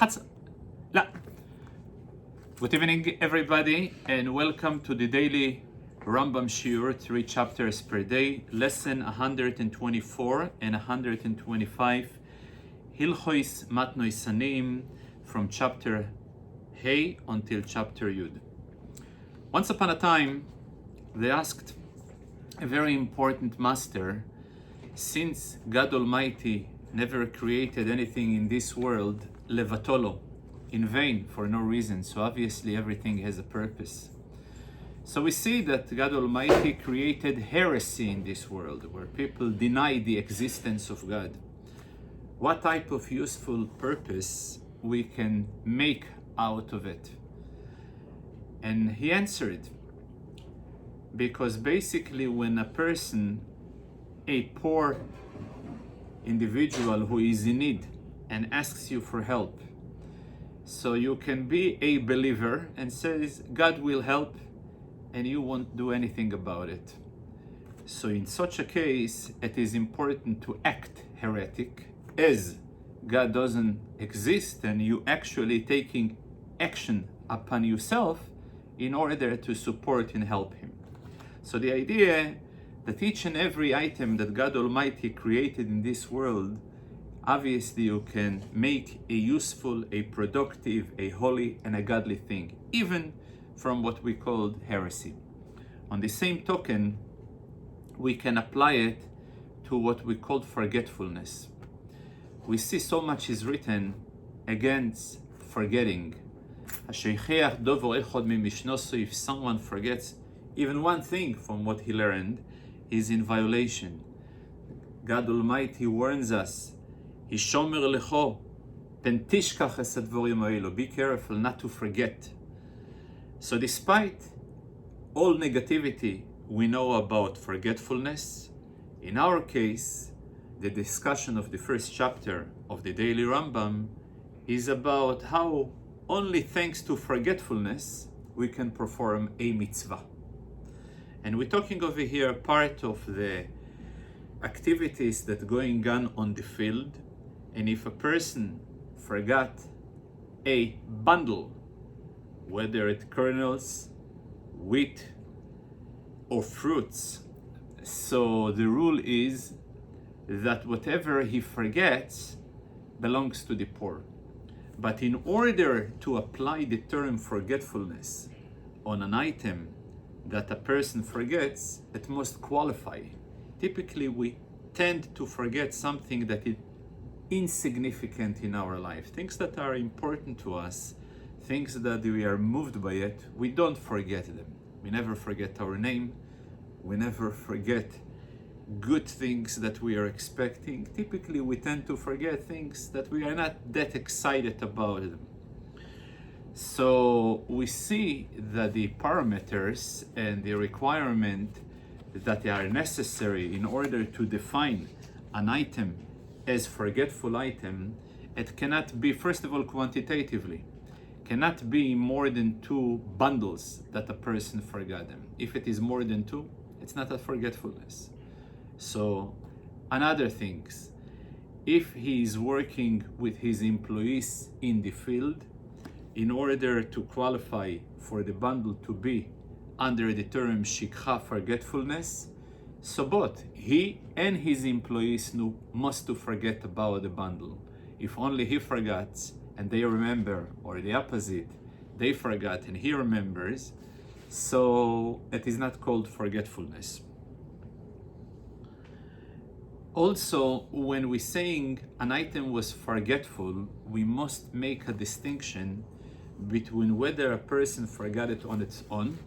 Good evening, everybody, and welcome to the daily Rambam Shiur, 3 chapters per day, lesson 124 and 125, Hilchois Matnot Aniyim, from chapter Hey until chapter Yud. Once upon a time, they asked a very important master, since God Almighty never created anything in this world, levatolo, in vain, for no reason, so obviously everything has a purpose. So we see that God Almighty created heresy in this world, where people deny the existence of God. What type of useful purpose we can make out of it? And he answered, because basically when a person, a poor individual who is in need and asks you for help, so you can be a believer and says God will help and you won't do anything about it. So in such a case, it is important to act heretic, as God doesn't exist and you actually taking action upon yourself in order to support and help him. So the idea that each and every item that God Almighty created in this world, obviously you can make a useful, a productive, a holy and a godly thing, even from what we call heresy. On the same token, we can apply it to what we call forgetfulness. We see so much is written against forgetting. If someone forgets even one thing from what he learned, is in violation. God Almighty warns us, be careful not to forget. So despite all negativity we know about forgetfulness, in our case, the discussion of the first chapter of the daily Rambam is about how only thanks to forgetfulness we can perform a mitzvah. And we're talking over here part of the activities that going on the field. And if a person forgot a bundle, whether it's kernels, wheat, or fruits, so the rule is that whatever he forgets belongs to the poor. But in order to apply the term forgetfulness on an item that a person forgets, it must qualify. Typically, we tend to forget something that is insignificant in our life, things that are important to us, things that we are moved by it. We don't forget them. We never forget our name. We never forget good things that we are expecting. Typically, we tend to forget things that we are not that excited about them. So we see that the parameters and the requirement that are necessary in order to define an item as forgetful item, it cannot be, first of all, quantitatively, cannot be more than 2 bundles that a person forgot them. If it is more than 2, it's not a forgetfulness. So another things, if he is working with his employees in the field, in order to qualify for the bundle to be under the term shikha, forgetfulness, so both he and his employees must to forget about the bundle. If only he forgets and they remember, or the opposite, they forgot and he remembers, so it is not called forgetfulness. Also, when we're saying an item was forgetful, we must make a distinction between whether a person forgot it on its own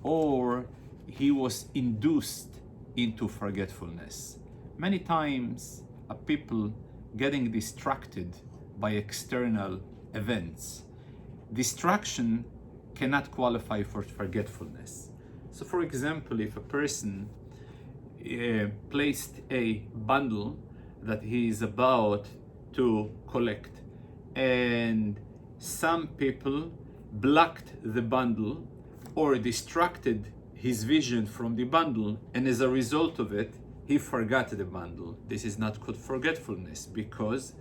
or he was induced into forgetfulness. Many times people getting distracted by external events. Distraction cannot qualify for forgetfulness. So for example, if a person placed a bundle that he is about to collect and some people blocked the bundle or distracted his vision from the bundle, and as a result of it, he forgot the bundle. This is not called forgetfulness, because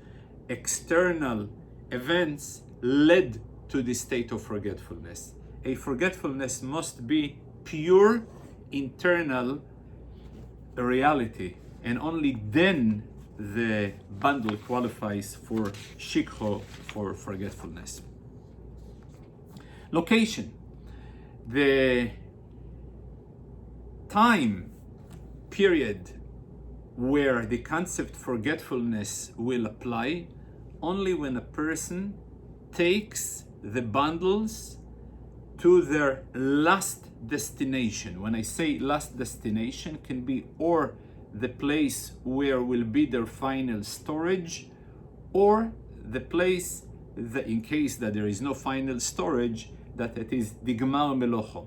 external events led to the state of forgetfulness. A forgetfulness must be pure internal reality, and only then the bundle qualifies for shikho, for forgetfulness. Location. The time period where the concept forgetfulness will apply only when a person takes the bundles to their last destination. When I say last destination, can be or the place where will be their final storage, or the place that, in case that there is no final storage, that it is digmar melocho.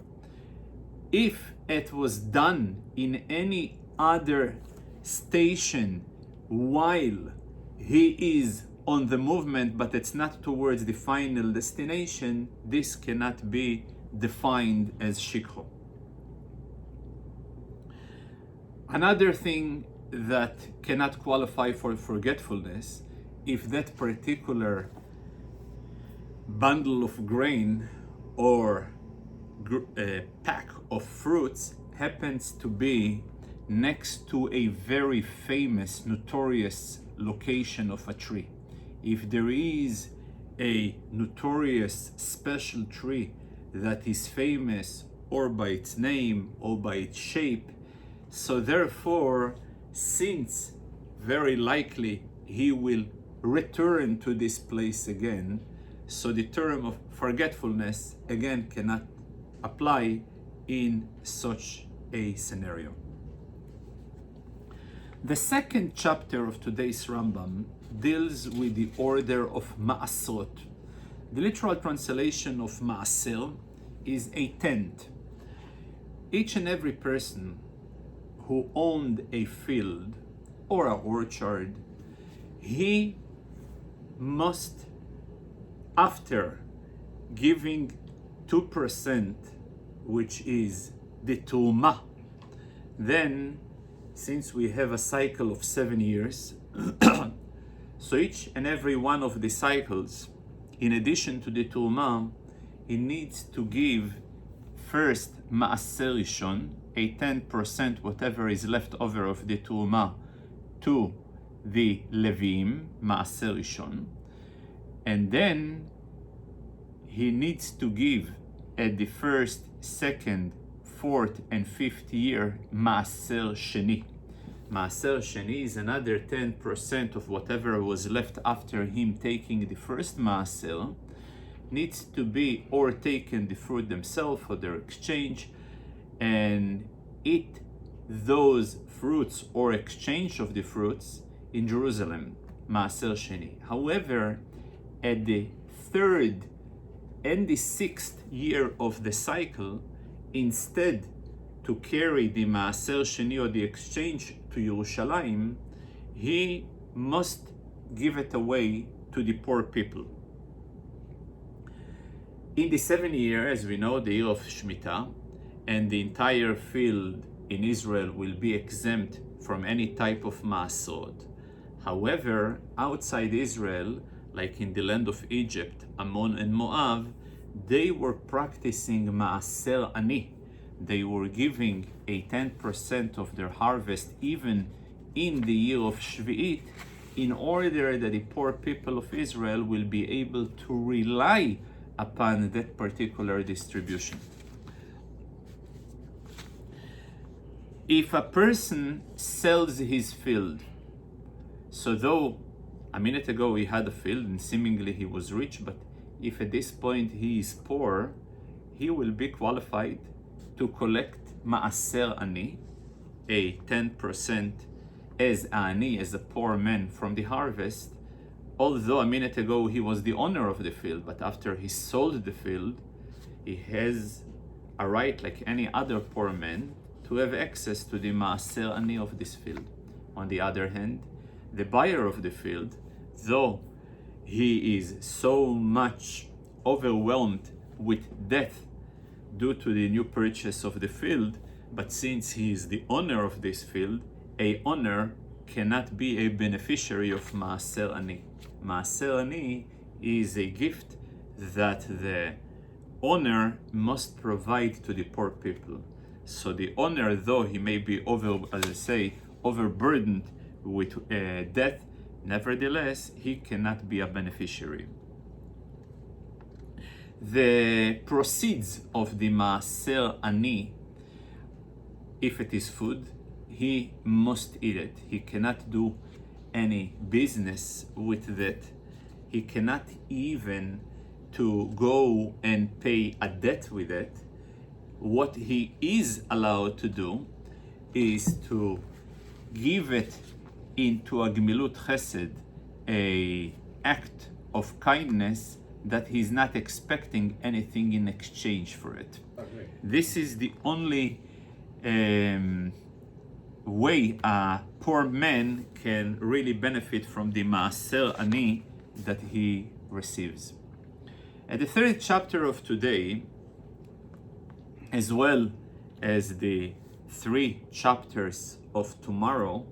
If it was done in any other station while he is on the movement, but it's not towards the final destination, this cannot be defined as shikho. Another thing that cannot qualify for forgetfulness, if that particular bundle of grain or pack of fruits happens to be next to a very famous, notorious location of a tree. If there is a notorious special tree that is famous or by its name or by its shape, so therefore, since very likely he will return to this place again, so the term of forgetfulness again cannot apply in such a scenario. The second chapter of today's Rambam deals with the order of ma'asrot. The literal translation of ma'aser is a tent. Each and every person who owned a field or an orchard, he must, after giving 2%, which is the Tumah, then, since we have a cycle of 7 years, so each and every one of the cycles, in addition to the Tumah, he needs to give first Ma'aser Rishon, a 10%, whatever is left over of the Tumah, to the Levim, Ma'aser Rishon, and then he needs to give at the first, second, fourth, and fifth year Ma'aser Sheni. Ma'aser Sheni is another 10% of whatever was left after him taking the first Ma'aser, needs to be or taken the fruit themselves for their exchange and eat those fruits or exchange of the fruits in Jerusalem, Ma'aser Sheni. However, at the third and the sixth year of the cycle, instead to carry the Ma'aser Sheni or the exchange to Yerushalayim, he must give it away to the poor people. In the 7th year, as we know, the year of Shemitah, and the entire field in Israel will be exempt from any type of Ma'asrot. However, outside Israel, like in the land of Egypt, Ammon and Moab, they were practicing Ma'aser Ani. They were giving a 10% of their harvest even in the year of Shvi'it, in order that the poor people of Israel will be able to rely upon that particular distribution. If a person sells his field, so though a minute ago he had a field and seemingly he was rich, but if at this point he is poor, he will be qualified to collect Ma'aser Ani, a 10% as Ani, as a poor man from the harvest, although a minute ago he was the owner of the field, but after he sold the field, he has a right, like any other poor man, to have access to the Ma'aser Ani of this field. On the other hand, the buyer of the field, though he is so much overwhelmed with debt due to the new purchase of the field, but since he is the owner of this field, a owner cannot be a beneficiary of Ma'aser Ani. Ma'aser Ani is a gift that the owner must provide to the poor people. So the owner, though he may be overburdened with debt, nevertheless he cannot be a beneficiary. The proceeds of the maaser ani, if it is food, he must eat it. He cannot do any business with it. He cannot even to go and pay a debt with it. What he is allowed to do is to give it into a gemilut chesed, a act of kindness that he's not expecting anything in exchange for it. Okay. This is the only way a poor man can really benefit from the maaser ani that he receives. And the third chapter of today, as well as the 3 chapters of tomorrow,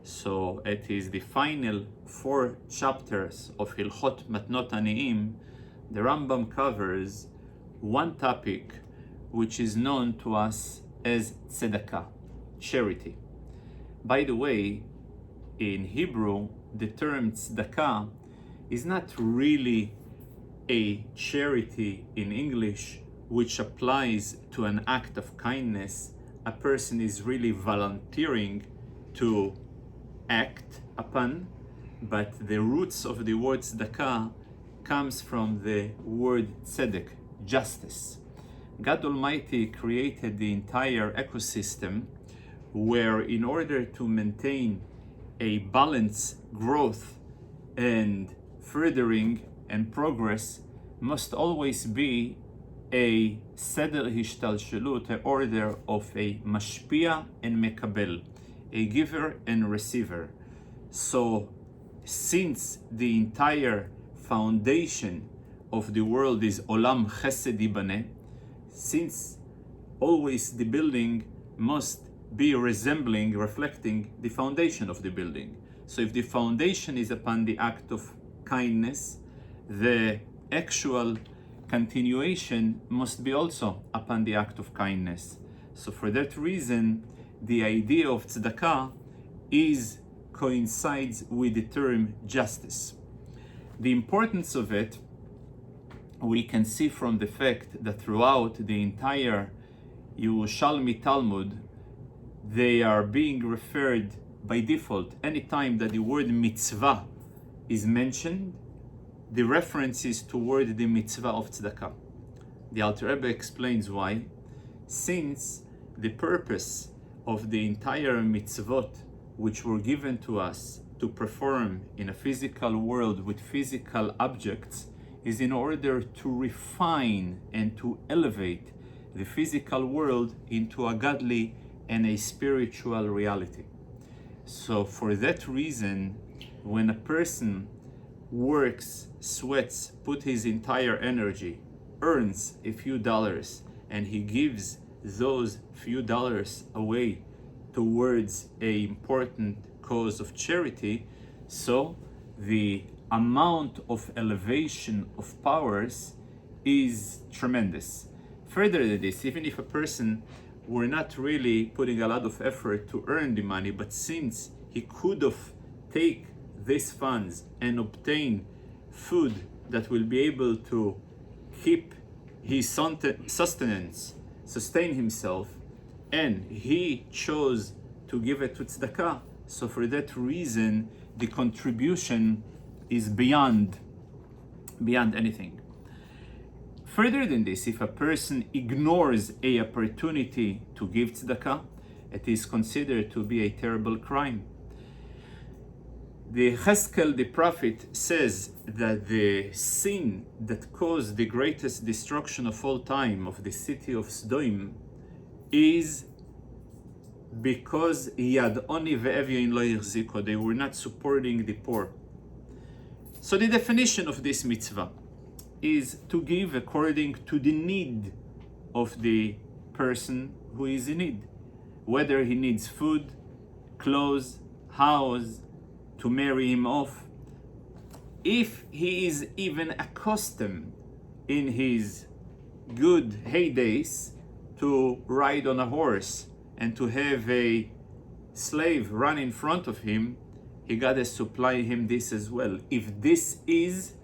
so it is the final 4 chapters of Hilchot Matnot Aniyim, the Rambam covers one topic which is known to us as Tzedakah, charity. By the way, in Hebrew, the term Tzedakah is not really a charity in English, which applies to an act of kindness. A person is really volunteering to act upon, but the roots of the word tzedakah comes from the word tzedek, justice. God Almighty created the entire ecosystem where, in order to maintain a balanced growth and furthering and progress, must always be a seder hishtalshelut, an order of a mashpia and mekabel, a giver and receiver. So since the entire foundation of the world is olam chesed ibaneh, since always the building must be reflecting the foundation of the building. So if the foundation is upon the act of kindness, the actual continuation must be also upon the act of kindness. So for that reason, the idea of tzedakah coincides with the term justice. The importance of it we can see from the fact that throughout the entire Yerushalmi Talmud, they are being referred by default. Anytime that the word mitzvah is mentioned, the reference is toward the mitzvah of tzedakah. The Alter Rebbe explains why. Since the purpose of the entire mitzvot which were given to us to perform in a physical world with physical objects is in order to refine and to elevate the physical world into a godly and a spiritual reality. So for that reason, when a person works, sweats, put his entire energy, earns a few dollars, and he gives those few dollars away towards an important cause of charity, so the amount of elevation of powers is tremendous. Further than this, even if a person were not really putting a lot of effort to earn the money, but since he could have take these funds and obtain food that will be able to keep his sustenance, sustain himself, and he chose to give it to tzedakah, so for that reason the contribution is beyond anything. Further than this, if a person ignores an opportunity to give tzedakah, it is considered to be a terrible crime. The Cheskel, the prophet, says that the sin that caused the greatest destruction of all time of the city of Sodom is because Yad Oni ve'Evyin lo yichziko, they were not supporting the poor. So the definition of this mitzvah is to give according to the need of the person who is in need, whether he needs food, clothes, house, to marry him off. if he is even accustomed in his good heydays to ride on a horse and to have a slave run in front of him, he gotta supply him this as well, if this is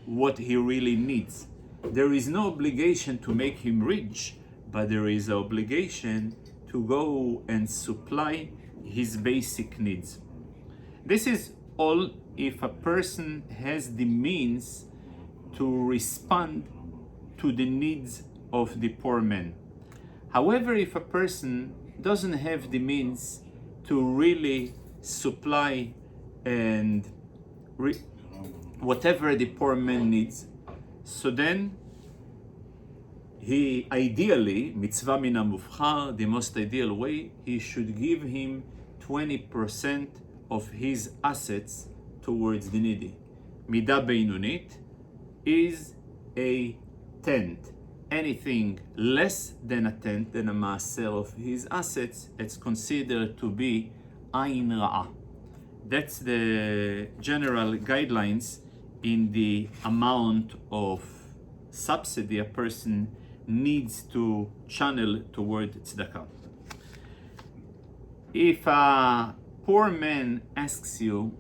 what he really needs. There is no obligation to make him rich, but there is an obligation to go and supply his basic needs. This is all if a person has the means to respond to the needs of the poor man. However, if a person doesn't have the means to really supply and whatever the poor man needs, so then he ideally, mitzvah min hamuvchar, the most ideal way, he should give him 20% of his assets towards the needy. Midah beinunit is a tenth. Anything less than a tenth, than a maaser of his assets, it's considered to be ayin ra'ah. That's the general guidelines in the amount of subsidy a person needs to channel toward tzedakah. If a poor man asks you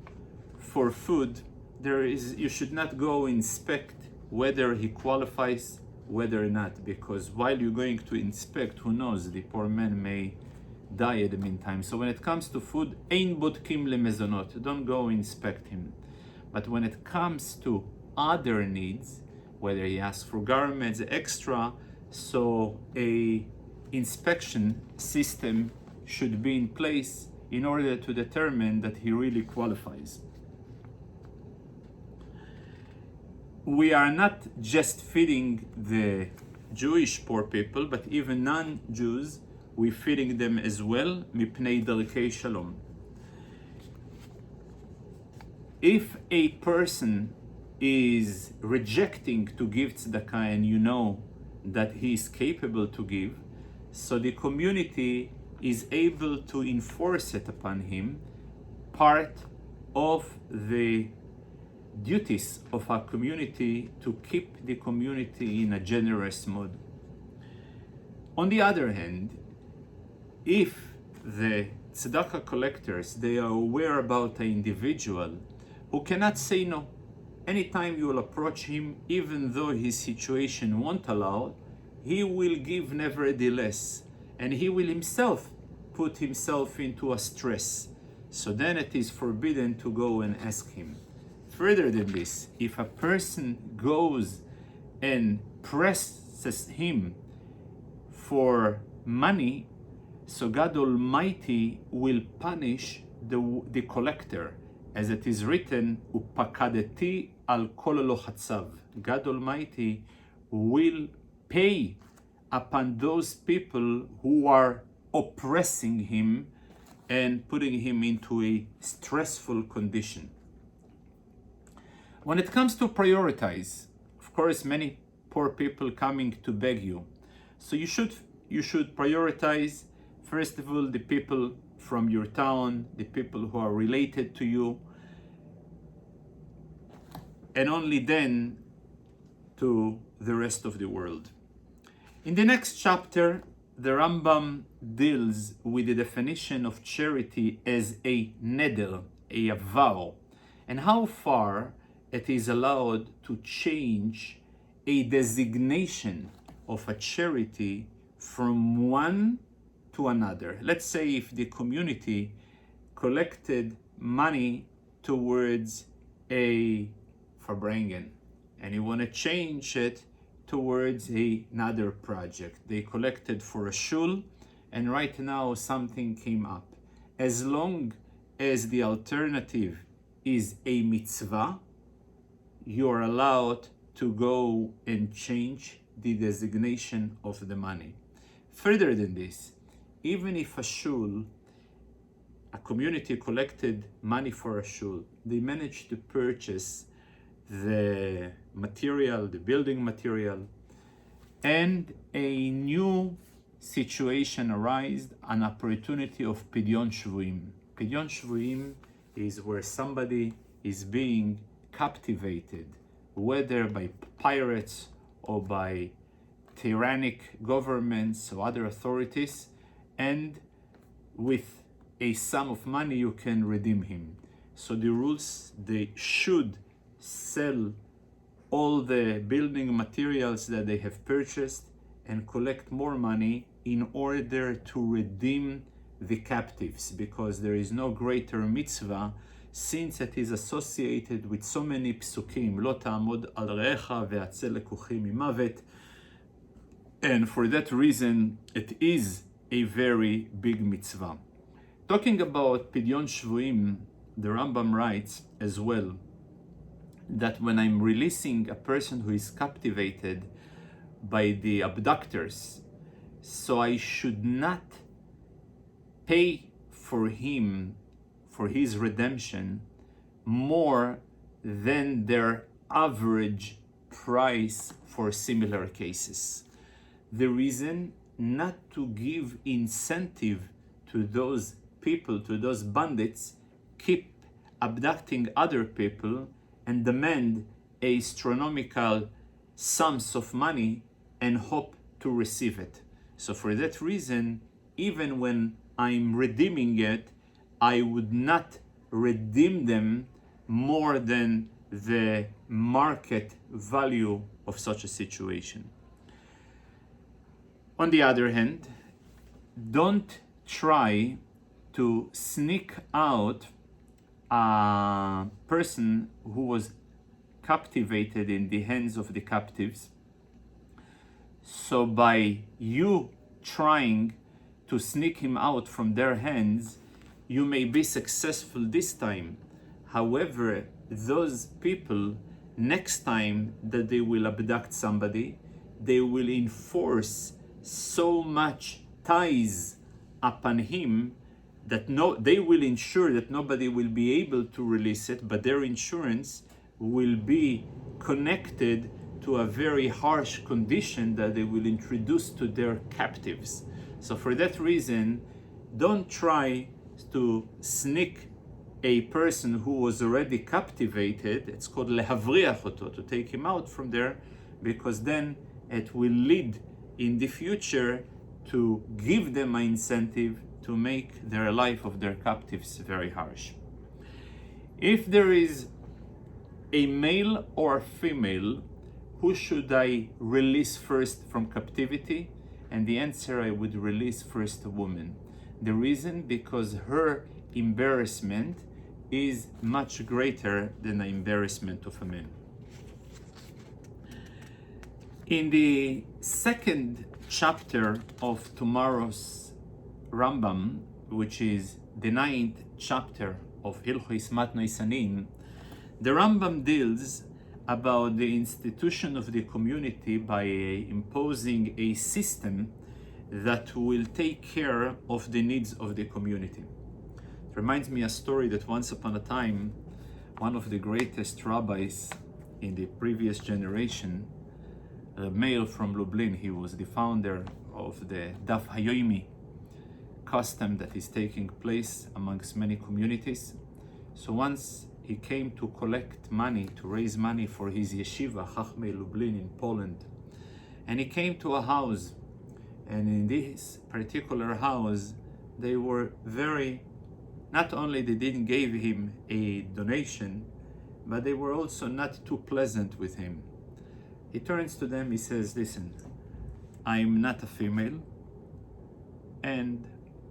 for food, you should not go inspect whether he qualifies, whether or not, because while you're going to inspect, who knows, the poor man may die at the meantime. So when it comes to food, ein bodkim lemezonot, don't go inspect him. But when it comes to other needs, whether he asks for garments, extra, so a inspection system should be in place in order to determine that he really qualifies. We are not just feeding the Jewish poor people, but even non-Jews, we're feeding them as well, mipnei darkei shalom. If a person is rejecting to give tzedakah and you know that he is capable to give, so the community is able to enforce it upon him, part of the duties of our community to keep the community in a generous mode. On the other hand, if the tzedakah collectors, they are aware about an individual who cannot say no, anytime you will approach him, even though his situation won't allow, he will give nevertheless, and he will himself put himself into a stress. So then it is forbidden to go and ask him. Further than this, if a person goes and presses him for money, so God Almighty will punish the collector, as it is written, upakadeti al kol lochatzav. God Almighty will pay upon those people who are oppressing him and putting him into a stressful condition. When it comes to prioritize, of course, many poor people coming to beg you. So you should prioritize, first of all, the people from your town, the people who are related to you, and only then to the rest of the world. In the next chapter, the Rambam deals with the definition of charity as a neder, a vow, and how far it is allowed to change a designation of a charity from one to another. Let's say if the community collected money towards a Farbrengen and you want to change it towards another project. They collected for a shul and right now something came up. As long as the alternative is a mitzvah, you are allowed to go and change the designation of the money. Further than this, even if a shul, a community collected money for a shul, they managed to purchase the material, the building material, and a new situation arose, an opportunity of pidyon shvuim. Pidyon shvuim is where somebody is being captivated, whether by pirates or by tyrannic governments or other authorities, and with a sum of money you can redeem him. So the rules, they should sell all the building materials that they have purchased and collect more money in order to redeem the captives, because there is no greater mitzvah, since it is associated with so many psukim, lo ta'amod al re'echa ve'atzel lekuchim mimavet, and for that reason it is a very big mitzvah. Talking about Pidyon Shvuim, the Rambam writes as well that when I'm releasing a person who is captivated by the abductors, so I should not pay for him, for his redemption, more than their average price for similar cases. The reason, not to give incentive to those people, to those bandits, keep abducting other people and demand astronomical sums of money and hope to receive it. So for that reason, even when I'm redeeming it, I would not redeem them more than the market value of such a situation. On the other hand, don't try to sneak out a person who was captivated in the hands of the captives. So by you trying to sneak him out from their hands, you may be successful this time. However, those people, next time that they will abduct somebody, they will enforce so much ties upon him that they will ensure that nobody will be able to release it, but their insurance will be connected to a very harsh condition that they will introduce to their captives. So for that reason, don't try to sneak a person who was already captivated. It's called lehavriach oto, to take him out from there, because then it will lead in the future to give them an incentive to make their life of their captives very harsh. If there is a male or a female, who should I release first from captivity? And the answer, I would release first a woman. The reason, because her embarrassment is much greater than the embarrassment of a man. In the second chapter of tomorrow's Rambam, which is the 9th chapter of Hilchos Matnot Aniyim, the Rambam deals about the institution of the community by imposing a system that will take care of the needs of the community. It reminds me a story that once upon a time, one of the greatest rabbis in the previous generation, a male from Lublin, he was the founder of the Daf Hayomi custom that is taking place amongst many communities. So once he came to collect money, to raise money for his yeshiva, Chachmei Lublin in Poland. And he came to a house, and in this particular house, they were not only they didn't give him a donation, but they were also not too pleasant with him. He turns to them, he says, listen, I'm not a female, and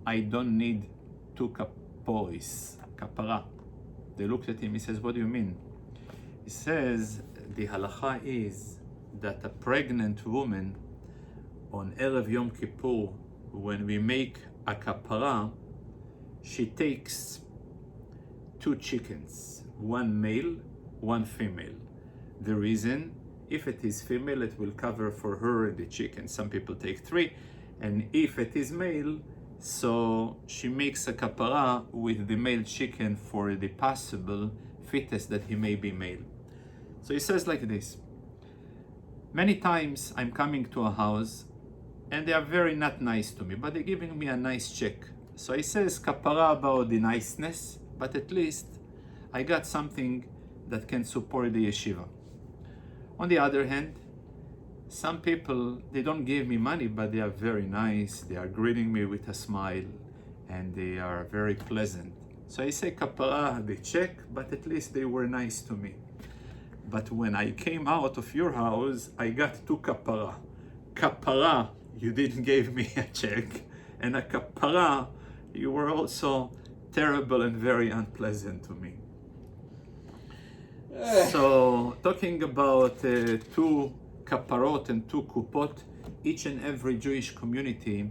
I don't need two kapois, kapara. They looked at him, he says, what do you mean? He says, the halacha is that a pregnant woman on Erev Yom Kippur, when we make a kapara, she takes 2 chickens, one male, one female. The reason, if it is female, it will cover for her the chicken. Some people take 3, and if it is male, so she makes a kapara with the male chicken for the possible fetus that he may be male. So he says like this: many times I'm coming to a house and they are very not nice to me, but they're giving me a nice check. So he says kapara about the niceness, but at least I got something that can support the yeshiva. On the other hand, some people, they don't give me money, but they are very nice. They are greeting me with a smile, and they are very pleasant. So I say kapara, they check, but at least they were nice to me. But when I came out of your house, I got 2 kapara. Kapara, you didn't give me a check, and a kapara, you were also terrible and very unpleasant to me. So talking about 2 kaparot and 2 kupot, each and every Jewish community,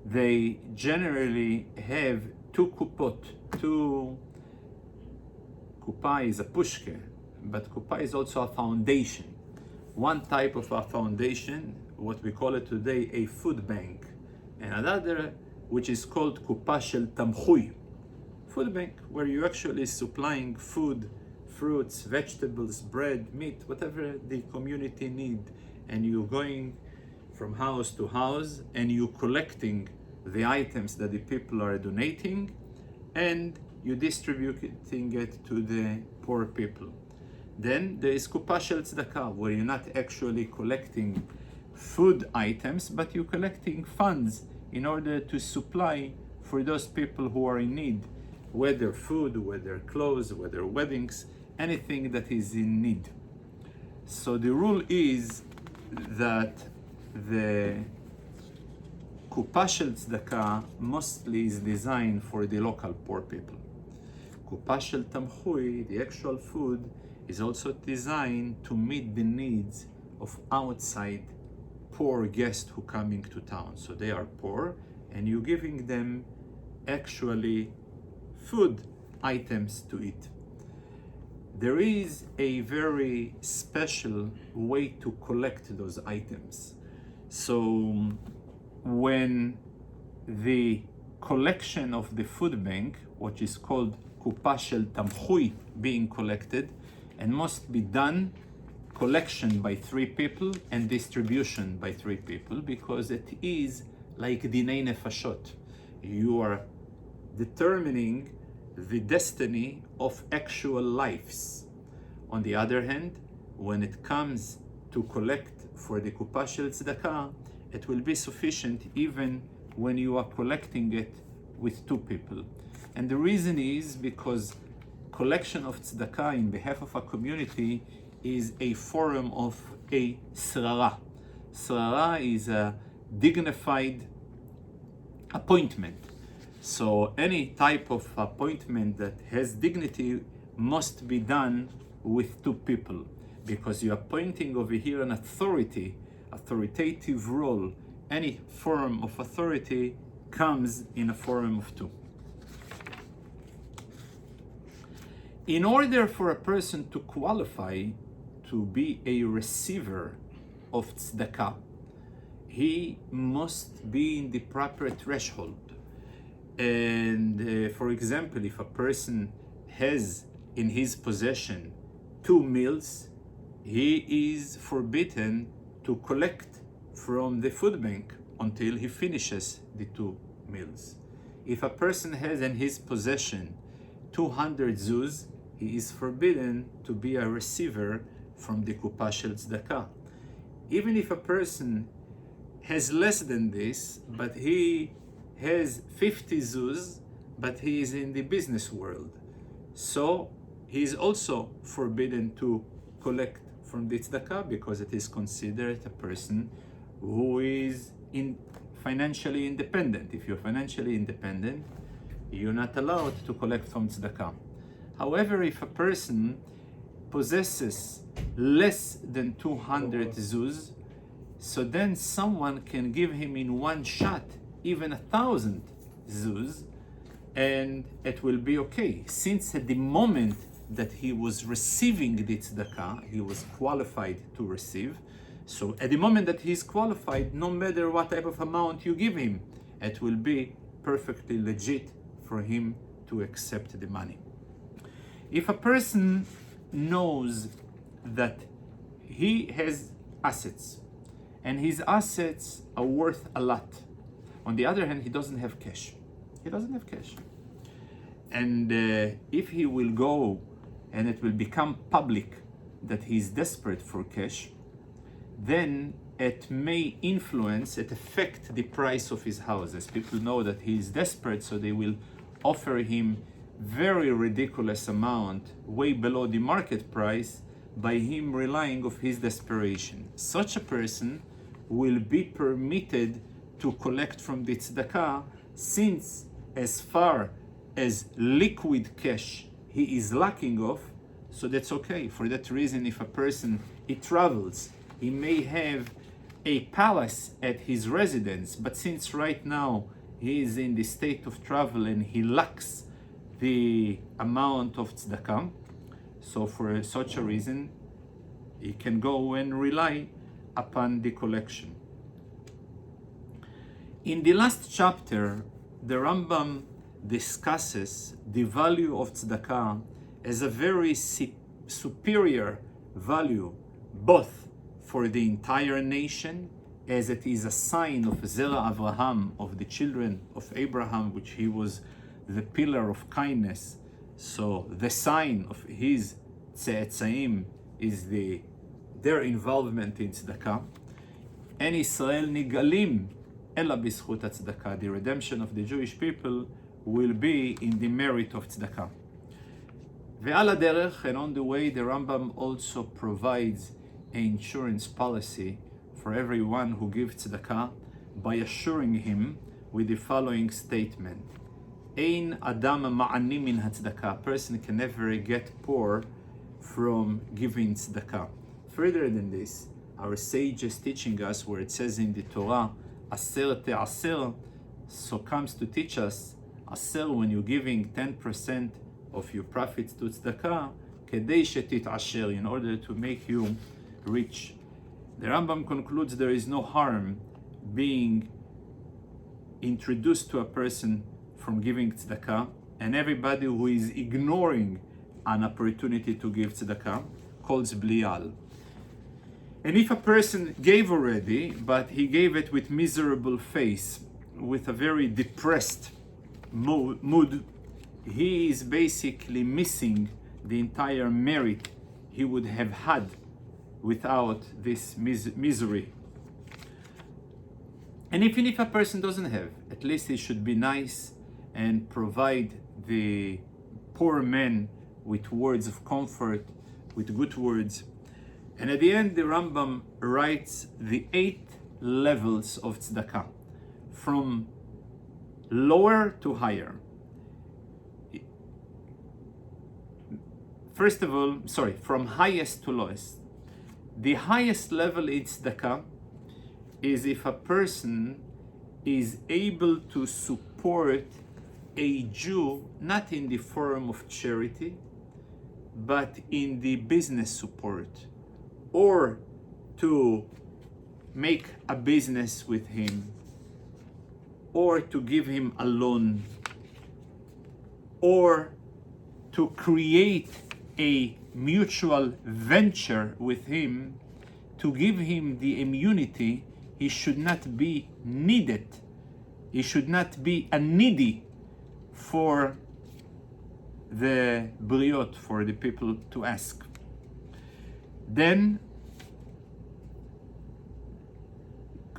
they generally have 2 kupot. 2 kupa is a pushke, but kupa is also a foundation. One type of a foundation, what we call it today, a food bank, and another which is called kupa shel tamchui, food bank, where you're actually supplying food, fruits, vegetables, bread, meat, whatever the community need, and you're going from house to house and you're collecting the items that the people are donating, and you're distributing it to the poor people. Then there is kupa shel tzedakah, where you're not actually collecting food items, but you're collecting funds in order to supply for those people who are in need, whether food, whether clothes, whether weddings, anything that is in need. So the rule is that the kupa shel tzedakah mostly is designed for the local poor people. Kupa shel tamchui, the actual food, is also designed to meet the needs of outside poor guests who coming to town. So they are poor, and you're giving them actually food items to eat. There is a very special way to collect those items. So when the collection of the food bank, which is called kupa shel tamchui, being collected, and must be done collection by 3 people and distribution by 3 people, because it is like dinei nefashot. You are determining the destiny of actual lives. On the other hand, when it comes to collect for the kupa shel tzedakah, it will be sufficient even when you are collecting it with 2 people. And the reason is because collection of tzedakah in behalf of a community is a form of a srara. Srara is a dignified appointment. So any type of appointment that has dignity must be done with 2 people, because you're appointing over here an authority, authoritative role. Any form of authority comes in a form of 2. In order for a person to qualify to be a receiver of tzedakah, he must be in the proper threshold. And for example, if a person has in his possession 2 meals, he is forbidden to collect from the food bank until he finishes the 2 meals. If a person has in his possession 200 zuz, he is forbidden to be a receiver from the kupa shel tzedakah. Even if a person has less than this, but he has 50 zuz, but he is in the business world, so he is also forbidden to collect from the tzedakah, because it is considered a person who is financially independent. If you're financially independent, you're not allowed to collect from tzedakah. However, if a person possesses less than 200 zuz, so then someone can give him in one shot even 1,000 zuz, and it will be okay. Since at the moment that he was receiving the tzedakah, he was qualified to receive. So at the moment that he's qualified, no matter what type of amount you give him, it will be perfectly legit for him to accept the money. If a person knows that he has assets and his assets are worth a lot, on the other hand, he doesn't have cash. He doesn't have cash. And if he will go and it will become public that he's desperate for cash, then it may affect the price of his house. As people know that he is desperate, so they will offer him very ridiculous amount, way below the market price, by him relying of his desperation. Such a person will be permitted to collect from the tzedakah, since as far as liquid cash he is lacking of, so that's okay. For that reason, if a person, he travels, he may have a palace at his residence, but since right now he is in the state of travel and he lacks the amount of tzedakah, so for such a reason, he can go and rely upon the collection. In the last chapter, the Rambam discusses the value of tzedakah as a very superior value, both for the entire nation, as it is a sign of Zera Avraham, of the children of Abraham, which he was the pillar of kindness. So the sign of his tze'etzaim is their involvement in tzedakah. And Israel nigalim ela b'zchut tzedakah. The redemption of the Jewish people will be in the merit of tzedakah. Ve'al haderech, and on the way, the Rambam also provides an insurance policy for everyone who gives tzedakah by assuring him with the following statement: Ein adam ma'ani min hatzedakah. A person can never get poor from giving tzedakah. Further than this, our sage is teaching us, where it says in the Torah, aser te'aser, so comes to teach us, aser, when you're giving 10% of your profits to tzedakah, kedei shetit'asher, in order to make you rich. The Rambam concludes there is no harm being introduced to a person from giving tzedakah, and everybody who is ignoring an opportunity to give tzedakah calls blial. And if a person gave already, but he gave it with miserable face, with a very depressed mood, he is basically missing the entire merit he would have had without this misery. And even if a person doesn't have, at least he should be nice and provide the poor man with words of comfort, with good words. And at the end, the Rambam writes the 8 levels of tzedakah, from lower to higher. First of all, from highest to lowest. The highest level in tzedakah is if a person is able to support a Jew, not in the form of charity, but in the business support, or to make a business with him, or to give him a loan, or to create a mutual venture with him, to give him the immunity. He should not be needed. He should not be a needy for the briot, for the people to ask. Then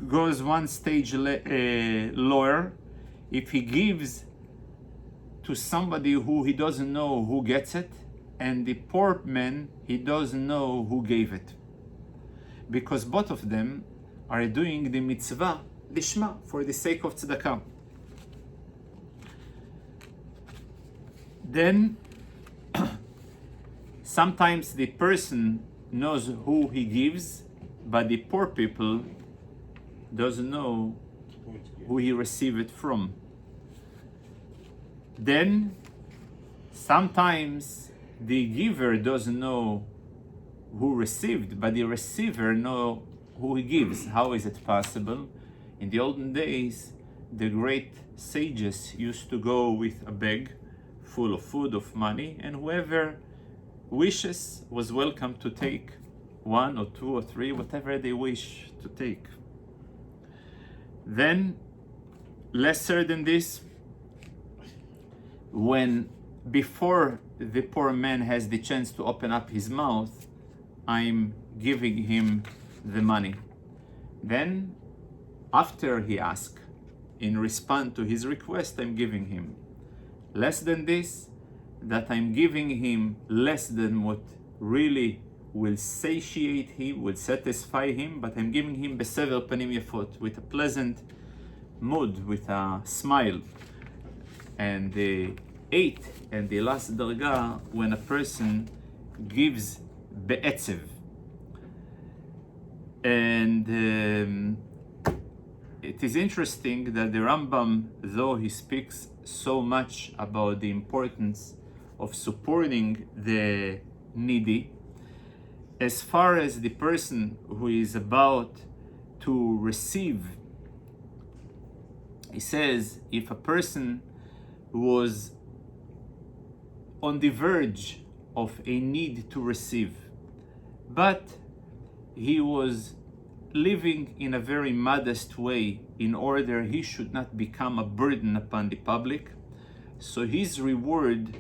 goes one stage lower. If he gives to somebody who he doesn't know who gets it, and the poor man, he doesn't know who gave it, because both of them are doing the mitzvah lishma, for the sake of tzedakah. Then sometimes the person knows who he gives, but the poor people doesn't know who he received it from. Then sometimes the giver doesn't know who received, but the receiver know who he gives. How is it possible? In the olden days, the great sages used to go with a bag full of food, of money, and whoever wishes was welcome to take 1 or 2 or 3, whatever they wish to take. Then, lesser than this, when before the poor man has the chance to open up his mouth, I'm giving him the money. Then, after he asks, in response to his request, I'm giving him. Less than this, that I'm giving him less than what really will satiate him, will satisfy him, but I'm giving him besever panim yafot, with a pleasant mood, with a smile. And the eighth and the last darga, when a person gives be'etzev. And it is interesting that the Rambam, though he speaks so much about the importance of supporting the needy, as far as the person who is about to receive, he says, if a person was on the verge of a need to receive, but he was living in a very modest way in order he should not become a burden upon the public, so his reward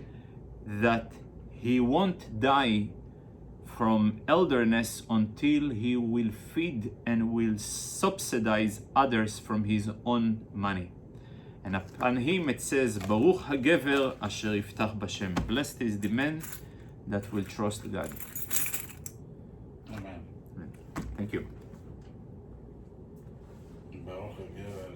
that he won't die from elderness until he will feed and will subsidize others from his own money. And upon him it says, Baruch HaGever asher yiftach b'Shem. Blessed is the man that will trust God. Amen. Thank you. Baruch HaGever